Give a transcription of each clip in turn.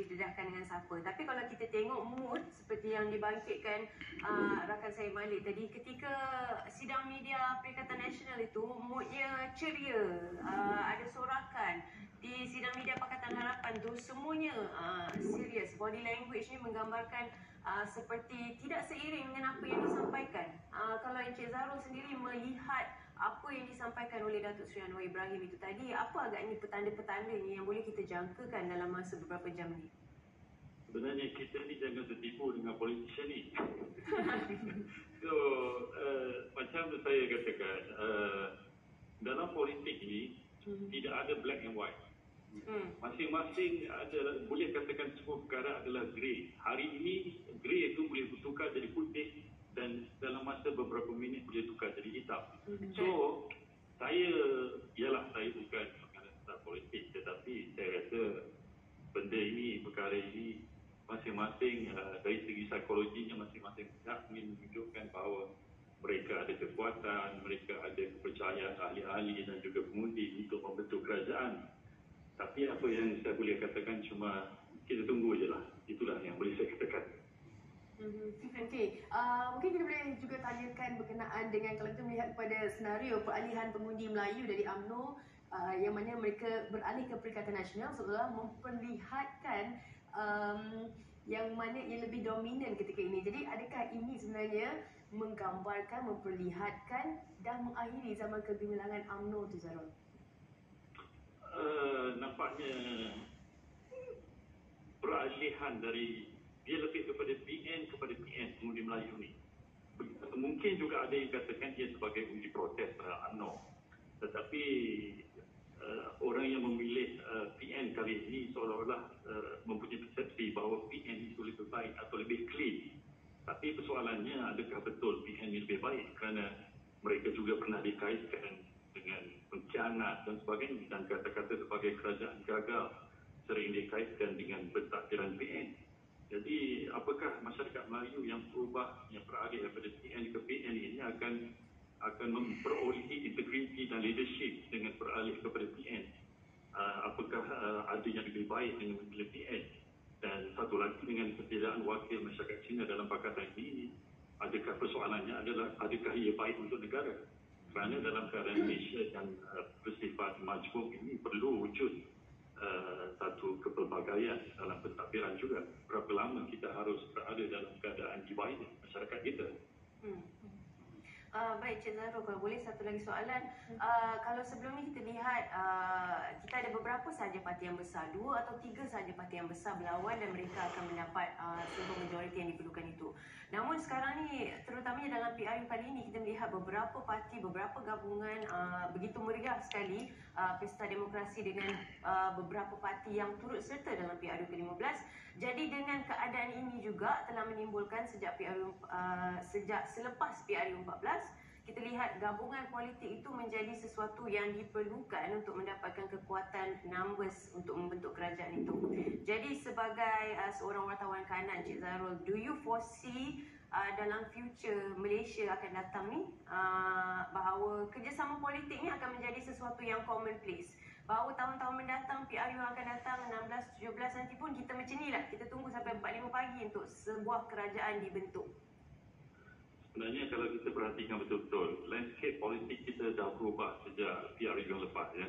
didedahkan dengan siapa. Tapi kalau kita tengok mood seperti yang dibangkitkan rakan saya Malik tadi, ketika sidang media Perikatan Nasional itu moodnya ceria, ada sorakan. Di sidang media Pakatan Harapan tu semuanya serius. Body language ni menggambarkan seperti tidak seiring dengan apa yang disampaikan. Kalau Encik Zarul sendiri melihat apa yang disampaikan oleh Datuk Seri Anwar Ibrahim itu tadi, apa agaknya petanda-petandanya yang boleh kita jangkakan dalam masa beberapa jam ni? Sebenarnya kita ni jangan tertipu dengan politician ni. So, macam saya katakan, dalam politik ni tidak ada black and white. Masing-masing ada, boleh katakan semua perkara adalah grey. Hari ini grey itu boleh bertukar jadi putih dan dalam masa beberapa minit boleh tukar jadi hitam. So, saya bukan pengamat politik, tetapi saya rasa benda ini, perkara ini masing-masing dari segi psikologinya masing-masing pihak ingin menunjukkan bahawa mereka ada kekuatan, mereka ada kepercayaan ahli-ahli dan juga pengundi untuk membentuk kerajaan. Tapi apa yang saya boleh katakan cuma kita tunggu je lah. Itulah yang boleh saya katakan. Okey, mungkin kita boleh juga tanyakan berkenaan dengan kalau kita melihat kepada senario peralihan pengundi Melayu dari UMNO yang mana mereka beralih ke Perikatan Nasional seolah memperlihatkan yang mana yang lebih dominan ketika ini. Jadi adakah ini sebenarnya menggambarkan, memperlihatkan dah mengakhiri zaman kegemilangan UMNO tu, Zarul? Nampaknya peralihan dari dia lebih kepada PN pengundi Melayu ni. Mungkin juga ada yang katakan dia sebagai uji protes UMNO. Tetapi orang yang memilih PN kali ini seolah-olah mempunyai persepsi bahawa PN itu lebih baik atau lebih clean. Tapi persoalannya, adakah betul PN ini lebih baik? Kerana mereka juga pernah dikaitkan dengan pengkhianat dan sebagainya, dan kata-kata sebagai kerajaan gagal sering dikaitkan dengan pentadbiran PN. Jadi apakah masyarakat Melayu yang berubah, yang beralih daripada PN ke PN ini akan memperolehi integriti dan leadership dengan beralih kepada PN? Apakah ada yang lebih baik dengan memilih PN? Dan satu lagi, dengan ketiadaan wakil masyarakat Cina dalam pakatan ini, adakah persoalannya adalah adakah ia baik untuk negara? Kerana dalam keadaan Malaysia yang bersifat majmuk ini perlu wujud satu kepelbagaian dalam pentadbiran juga. Berapa lama kita harus berada dalam keadaan divided masyarakat kita? Baik, Cik Zarul, kalau boleh satu lagi soalan. Kalau sebelum ni kita lihat kita ada beberapa sahaja parti yang besar, 2 atau 3 sahaja parti yang besar berlawan dan mereka akan mendapat seluruh majoriti yang diperlukan itu. Namun sekarang ni, terutamanya dalam PRU kali ini, kita melihat beberapa parti, beberapa gabungan begitu meriah sekali pesta demokrasi dengan beberapa parti yang turut serta dalam PRU ke-15. Jadi dengan keadaan ini juga telah menimbulkan sejak selepas PRU 14, kita lihat gabungan politik itu menjadi sesuatu yang diperlukan untuk mendapatkan kekuatan numbers untuk membentuk kerajaan itu. Jadi sebagai seorang wartawan kanan, Cik Zarul, do you foresee dalam future Malaysia akan datang ni bahawa kerjasama politik ni akan menjadi sesuatu yang commonplace? Bahawa tahun-tahun mendatang, PRU yang akan datang 16, 17 nanti pun kita macam ni lah, kita tunggu sampai 4-5 pagi untuk sebuah kerajaan dibentuk. Sebenarnya kalau kita perhatikan betul-betul, landscape politik kita dah berubah sejak PRU yang lepas, ya.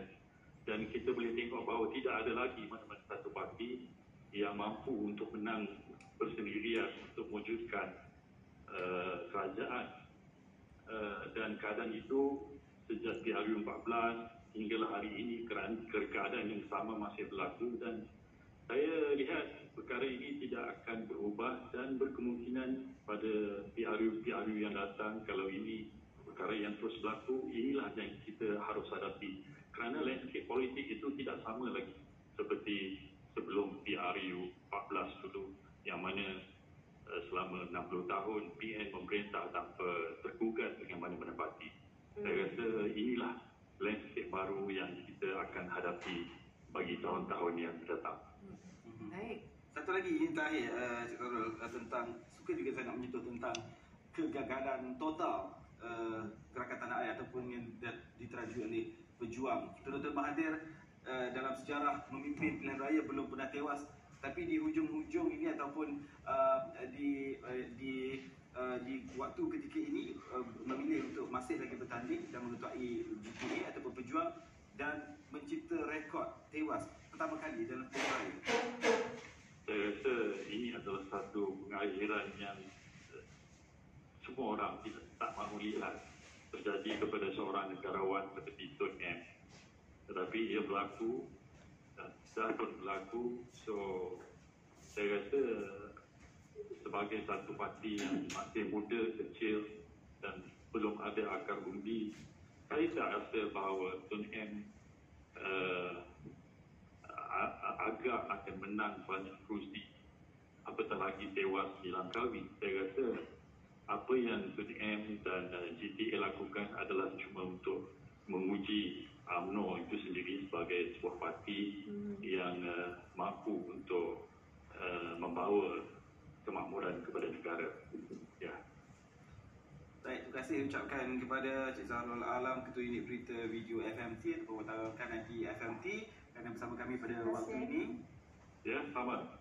Dan kita boleh tengok bahawa tidak ada lagi mana-mana satu parti yang mampu untuk menang bersendirian untuk mewujudkan kerajaan. Dan keadaan itu sejak PRU 14 hinggalah hari ini keadaan yang sama masih berlaku, dan saya lihat perkara ini tidak akan berubah dan berkemungkinan pada PRU yang datang, kalau ini perkara yang terus berlaku, inilah yang kita harus hadapi. Kerana landscape politik itu tidak sama lagi seperti sebelum PRU 14 dulu, yang mana selama 60 tahun PN memerintah tanpa tergugat dengan mana-mana parti. Saya rasa inilah landscape baru yang kita akan hadapi bagi tahun-tahun yang datang. Baik. Satu lagi ini terakhir, Cik Zarul, tentang suka juga saya nak menyentuh tentang kegagalan total Gerakan Tanah Air ataupun yang diteraju oleh pejuang. Dr. Mahathir dalam sejarah memimpin pilihan raya belum pernah tewas Tapi di hujung-hujung ini ataupun di waktu ketika ini memilih untuk masih lagi bertanding dan mengetuai GTA ataupun Pejuang dan mencipta rekod tewas pertama kali dalam tempoh hari. Saya rasa ini adalah satu pengakhiran yang semua orang tak mahu lihat terjadi kepada seorang negarawan seperti Tun M. Tetapi ia berlaku dan dah pun berlaku. So saya rasa sebagai satu parti yang masih muda, kecil dan belum ada akar undi, saya tak rasa bahawa Tun M agak akan menang banyak kerusi, apatah lagi tewas di Langkawi. Saya rasa apa yang Tun M dan GTA lakukan adalah cuma untuk menguji UMNO itu sendiri sebagai sebuah parti yang mampu untuk membawa kemakmuran kepada negara. Ya. Baik, terima kasih ucapkan kepada Cik Zahrul Alam, Ketua Unit Berita Video FMT ataupun rakan di FMT kerana bersama kami pada waktu ini. Ya, selamat.